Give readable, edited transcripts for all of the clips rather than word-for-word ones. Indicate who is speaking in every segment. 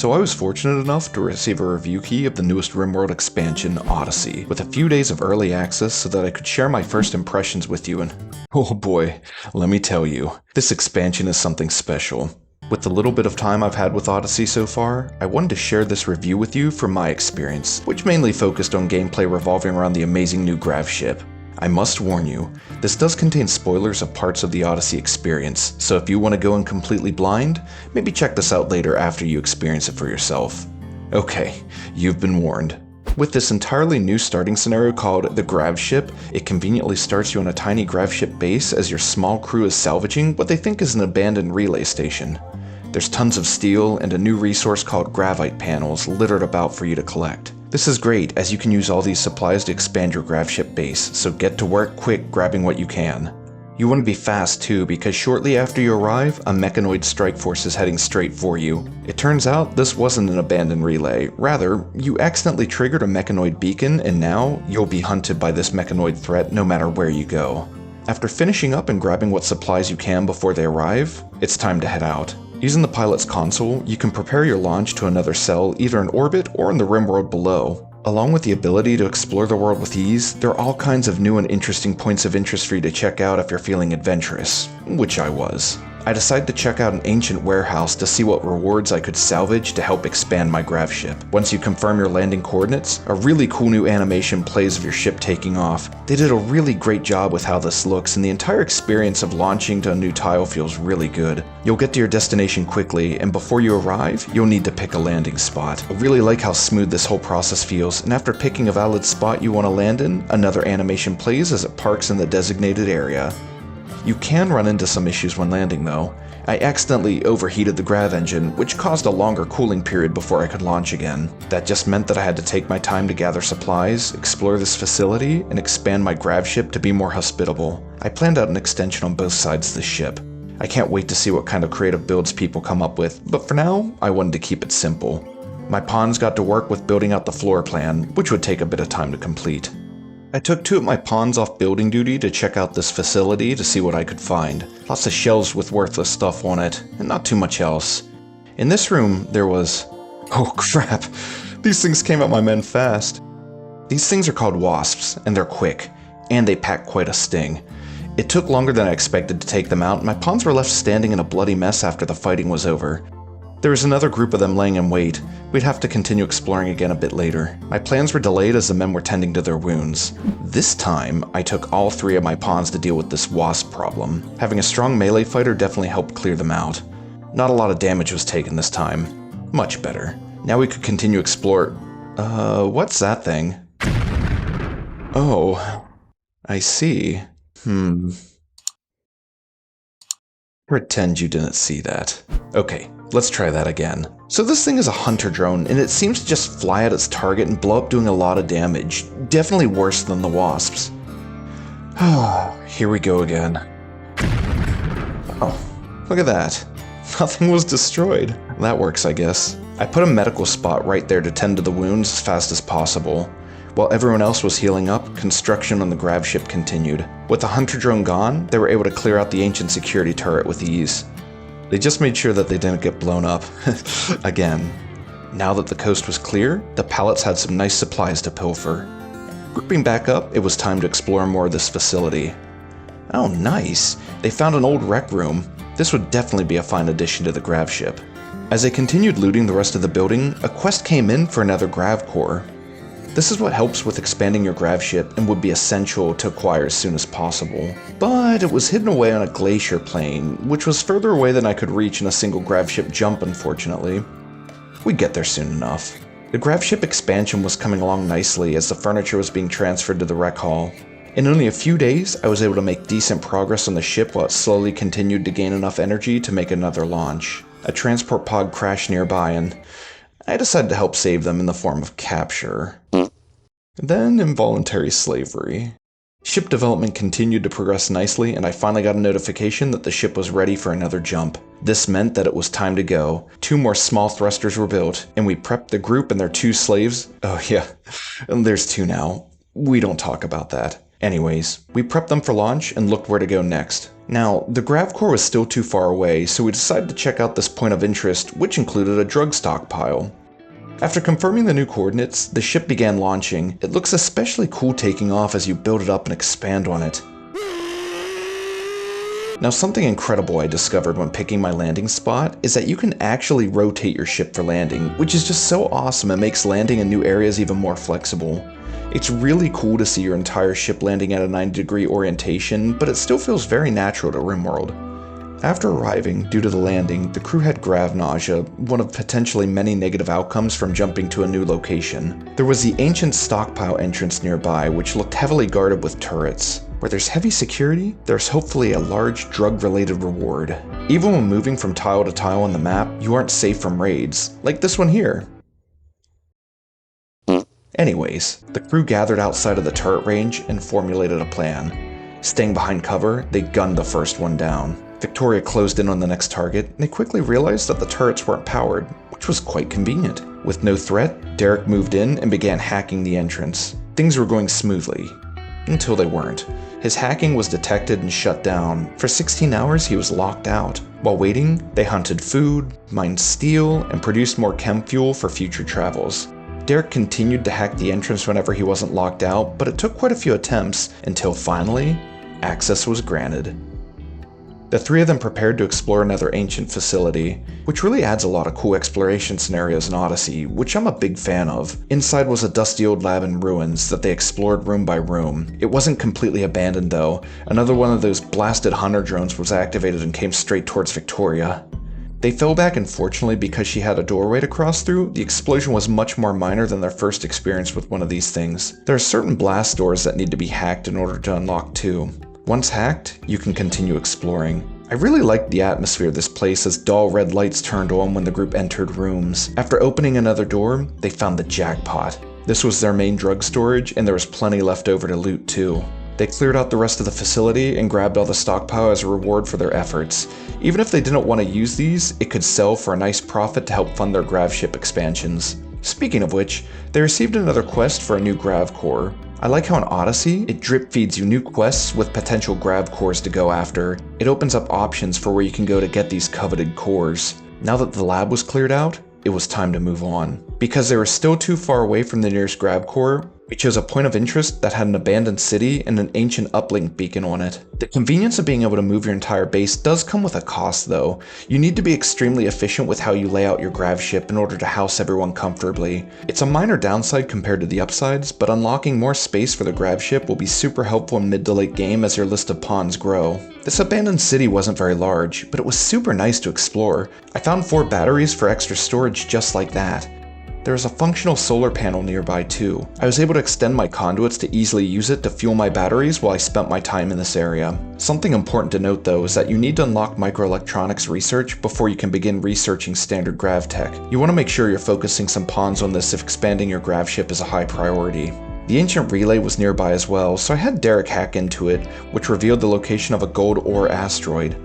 Speaker 1: So I was fortunate enough to receive a review key of the newest Rimworld expansion, Odyssey, with a few days of early access so that I could share my first impressions with you, and oh boy, let me tell you, this expansion is something special. With the little bit of time I've had with Odyssey so far, I wanted to share this review with you from my experience, which mainly focused on gameplay revolving around the amazing new grav ship. I must warn you, this does contain spoilers of parts of the Odyssey experience, so if you want to go in completely blind, maybe check this out later after you experience it for yourself. Okay, you've been warned. With this entirely new starting scenario called the grav ship, it conveniently starts you on a tiny grav ship base as your small crew is salvaging what they think is an abandoned relay station. There's tons of steel and a new resource called gravite panels littered about for you to collect. This is great as you can use all these supplies to expand your grav ship base, so get to work quick grabbing what you can. You want to be fast too, because shortly after you arrive, a mechanoid strike force is heading straight for you. It turns out this wasn't an abandoned relay, rather, you accidentally triggered a mechanoid beacon and now you'll be hunted by this mechanoid threat no matter where you go. After finishing up and grabbing what supplies you can before they arrive, it's time to head out. Using the pilot's console, you can prepare your launch to another cell either in orbit or in the Rimworld below. Along with the ability to explore the world with ease, there are all kinds of new and interesting points of interest for you to check out if you're feeling adventurous, which I was. I decided to check out an ancient warehouse to see what rewards I could salvage to help expand my grav ship. Once you confirm your landing coordinates, a really cool new animation plays of your ship taking off. They did a really great job with how this looks, and the entire experience of launching to a new tile feels really good. You'll get to your destination quickly, and before you arrive, you'll need to pick a landing spot. I really like how smooth this whole process feels, and after picking a valid spot you want to land in, another animation plays as it parks in the designated area. You can run into some issues when landing though. I accidentally overheated the grav engine, which caused a longer cooling period before I could launch again. That just meant that I had to take my time to gather supplies, explore this facility, and expand my grav ship to be more hospitable. I planned out an extension on both sides of the ship. I can't wait to see what kind of creative builds people come up with, but for now, I wanted to keep it simple. My pawns got to work with building out the floor plan, which would take a bit of time to complete. I took 2 of my pawns off building duty to check out this facility to see what I could find. Lots of shelves with worthless stuff on it, and not too much else. In this room, there was... oh crap! These things came at my men fast. These things are called wasps, and they're quick, and they pack quite a sting. It took longer than I expected to take them out, and my pawns were left standing in a bloody mess after the fighting was over. There was another group of them laying in wait. We'd have to continue exploring again a bit later. My plans were delayed as the men were tending to their wounds. This time, I took all 3 of my pawns to deal with this wasp problem. Having a strong melee fighter definitely helped clear them out. Not a lot of damage was taken this time. Much better. Now we could continue explore... what's that thing? Oh, I see. Pretend you didn't see that. Okay. Let's try that again. So this thing is a hunter drone, and it seems to just fly at its target and blow up doing a lot of damage. Definitely worse than the wasps. Here we go again. Oh, look at that. Nothing was destroyed. That works, I guess. I put a medical spot right there to tend to the wounds as fast as possible. While everyone else was healing up, construction on the grav ship continued. With the hunter drone gone, they were able to clear out the ancient security turret with ease. They just made sure that they didn't get blown up. Again. Now that the coast was clear, the pallets had some nice supplies to pilfer. Grouping back up, it was time to explore more of this facility. Oh nice! They found an old rec room. This would definitely be a fine addition to the grav ship. As they continued looting the rest of the building, a quest came in for another grav core. This is what helps with expanding your grav ship and would be essential to acquire as soon as possible. But it was hidden away on a glacier plain, which was further away than I could reach in a single grav ship jump, unfortunately. We'd get there soon enough. The grav ship expansion was coming along nicely as the furniture was being transferred to the rec hall. In only a few days, I was able to make decent progress on the ship while it slowly continued to gain enough energy to make another launch. A transport pod crashed nearby and I decided to help save them in the form of capture. Then involuntary slavery. Ship development continued to progress nicely, and I finally got a notification that the ship was ready for another jump. This meant that it was time to go. 2 more small thrusters were built, and we prepped the group and their 2 slaves. Oh yeah, there's 2 now. We don't talk about that. Anyways, we prepped them for launch and looked where to go next. Now, the grav core was still too far away, so we decided to check out this point of interest, which included a drug stockpile. After confirming the new coordinates, the ship began launching. It looks especially cool taking off as you build it up and expand on it. Now, something incredible I discovered when picking my landing spot is that you can actually rotate your ship for landing, which is just so awesome. It makes landing in new areas even more flexible. It's really cool to see your entire ship landing at a 90-degree orientation, but it still feels very natural to Rimworld. After arriving, due to the landing, the crew had grav nausea, one of potentially many negative outcomes from jumping to a new location. There was the ancient stockpile entrance nearby, which looked heavily guarded with turrets. Where there's heavy security, there's hopefully a large drug-related reward. Even when moving from tile to tile on the map, you aren't safe from raids, like this one here. Anyways, the crew gathered outside of the turret range and formulated a plan. Staying behind cover, they gunned the first one down. Victoria closed in on the next target, and they quickly realized that the turrets weren't powered, which was quite convenient. With no threat, Derek moved in and began hacking the entrance. Things were going smoothly. Until they weren't. His hacking was detected and shut down. For 16 hours he was locked out. While waiting, they hunted food, mined steel, and produced more chem fuel for future travels. Derek continued to hack the entrance whenever he wasn't locked out, but it took quite a few attempts until finally, access was granted. The three of them prepared to explore another ancient facility, which really adds a lot of cool exploration scenarios in Odyssey, which I'm a big fan of. Inside was a dusty old lab in ruins that they explored room by room. It wasn't completely abandoned though. Another one of those blasted hunter drones was activated and came straight towards Victoria. They fell back, and fortunately, because she had a doorway to cross through, the explosion was much more minor than their first experience with one of these things. There are certain blast doors that need to be hacked in order to unlock too. Once hacked, you can continue exploring. I really liked the atmosphere of this place as dull red lights turned on when the group entered rooms. After opening another door, they found the jackpot. This was their main drug storage, and there was plenty left over to loot too. They cleared out the rest of the facility and grabbed all the stockpile as a reward for their efforts. Even if they didn't want to use these, it could sell for a nice profit to help fund their grav ship expansions. Speaking of which, they received another quest for a new grav core. I like how in Odyssey, it drip feeds you new quests with potential grav cores to go after. It opens up options for where you can go to get these coveted cores. Now that the lab was cleared out, it was time to move on. Because they were still too far away from the nearest grav core, we chose a point of interest that had an abandoned city and an ancient uplink beacon on it. The convenience of being able to move your entire base does come with a cost though. You need to be extremely efficient with how you lay out your grav ship in order to house everyone comfortably. It's a minor downside compared to the upsides, but unlocking more space for the grav ship will be super helpful in mid to late game as your list of pawns grow. This abandoned city wasn't very large, but it was super nice to explore. I found 4 batteries for extra storage just like that. There is a functional solar panel nearby too. I was able to extend my conduits to easily use it to fuel my batteries while I spent my time in this area. Something important to note though is that you need to unlock microelectronics research before you can begin researching standard grav tech. You want to make sure you're focusing some pawns on this if expanding your grav ship is a high priority. The ancient relay was nearby as well, so I had Derek hack into it, which revealed the location of a gold ore asteroid.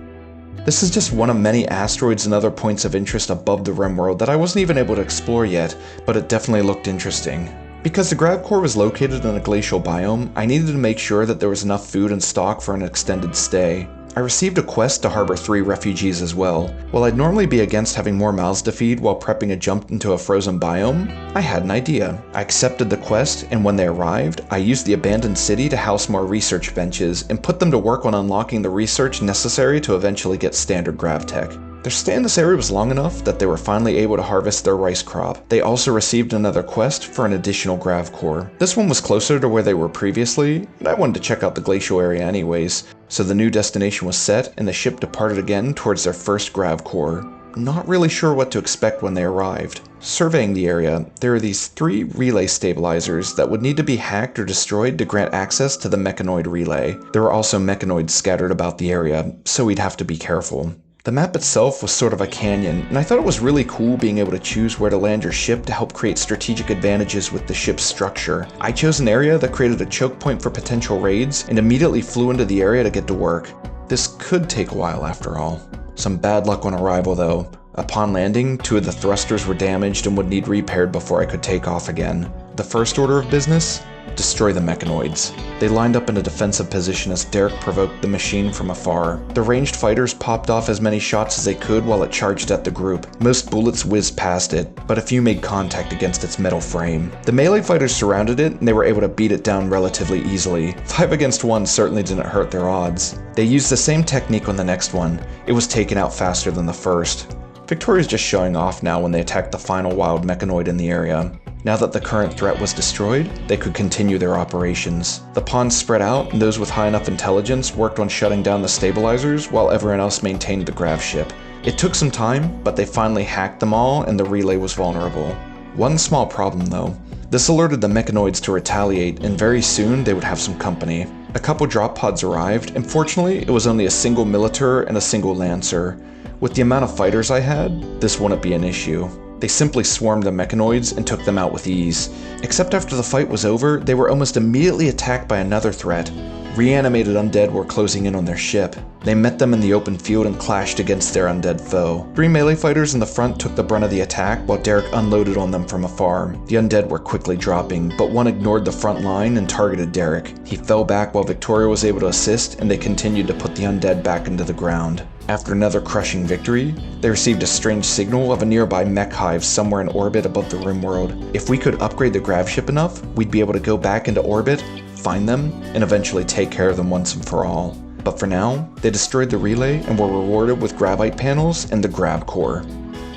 Speaker 1: This is just one of many asteroids and other points of interest above the Rimworld that I wasn't even able to explore yet, but it definitely looked interesting. Because the grav core was located in a glacial biome, I needed to make sure that there was enough food and stock for an extended stay. I received a quest to harbor 3 refugees as well. While I'd normally be against having more mouths to feed while prepping a jump into a frozen biome, I had an idea. I accepted the quest, and when they arrived, I used the abandoned city to house more research benches and put them to work on unlocking the research necessary to eventually get standard grav tech. Their stay in this area was long enough that they were finally able to harvest their rice crop. They also received another quest for an additional grav core. This one was closer to where they were previously, and I wanted to check out the glacial area anyways, so the new destination was set and the ship departed again towards their first grav core. Not really sure what to expect when they arrived. Surveying the area, there are these 3 relay stabilizers that would need to be hacked or destroyed to grant access to the mechanoid relay. There were also mechanoids scattered about the area, so we'd have to be careful. The map itself was sort of a canyon, and I thought it was really cool being able to choose where to land your ship to help create strategic advantages with the ship's structure. I chose an area that created a choke point for potential raids, and immediately flew into the area to get to work. This could take a while after all. Some bad luck on arrival though. Upon landing, 2 of the thrusters were damaged and would need repaired before I could take off again. The first order of business? Destroy the mechanoids. They lined up in a defensive position as Derek provoked the machine from afar. The ranged fighters popped off as many shots as they could while it charged at the group. Most bullets whizzed past it, but a few made contact against its metal frame. The melee fighters surrounded it, and they were able to beat it down relatively easily. 5 against 1 certainly didn't hurt their odds. They used the same technique on the next one. It was taken out faster than the first. Victoria's just showing off now when they attacked the final wild mechanoid in the area. Now that the current threat was destroyed, they could continue their operations. The pawns spread out, and those with high enough intelligence worked on shutting down the stabilizers while everyone else maintained the grav ship. It took some time, but they finally hacked them all and the relay was vulnerable. One small problem though. This alerted the mechanoids to retaliate, and very soon they would have some company. A couple drop pods arrived, and fortunately it was only a single Militar and a single Lancer. With the amount of fighters I had, this wouldn't be an issue. They simply swarmed the mechanoids and took them out with ease. Except after the fight was over, they were almost immediately attacked by another threat. Reanimated undead were closing in on their ship. They met them in the open field and clashed against their undead foe. 3 melee fighters in the front took the brunt of the attack while Derek unloaded on them from afar. The undead were quickly dropping, but one ignored the front line and targeted Derek. He fell back while Victoria was able to assist, and they continued to put the undead back into the ground. After another crushing victory, they received a strange signal of a nearby mech hive somewhere in orbit above the Rimworld. If we could upgrade the grav ship enough, we'd be able to go back into orbit, find them, and eventually take care of them once and for all. But for now, they destroyed the relay and were rewarded with gravite panels and the grav core.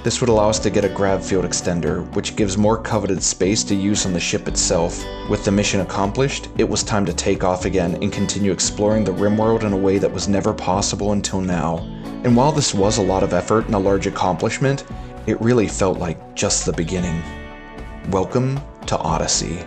Speaker 1: This would allow us to get a grav field extender, which gives more coveted space to use on the ship itself. With the mission accomplished, it was time to take off again and continue exploring the Rimworld in a way that was never possible until now. And while this was a lot of effort and a large accomplishment, it really felt like just the beginning. Welcome to Odyssey.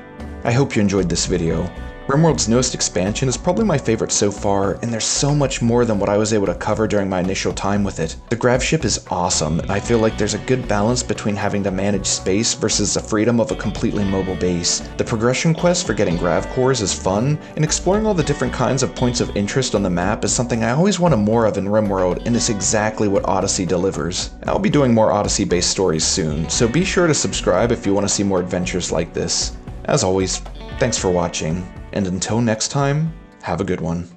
Speaker 1: I hope you enjoyed this video. Rimworld's newest expansion is probably my favorite so far, and there's so much more than what I was able to cover during my initial time with it. The grav ship is awesome, and I feel like there's a good balance between having to manage space versus the freedom of a completely mobile base. The progression quest for getting grav cores is fun, and exploring all the different kinds of points of interest on the map is something I always wanted more of in Rimworld, and it's exactly what Odyssey delivers. I'll be doing more Odyssey-based stories soon, so be sure to subscribe if you want to see more adventures like this. As always, thanks for watching. And until next time, have a good one.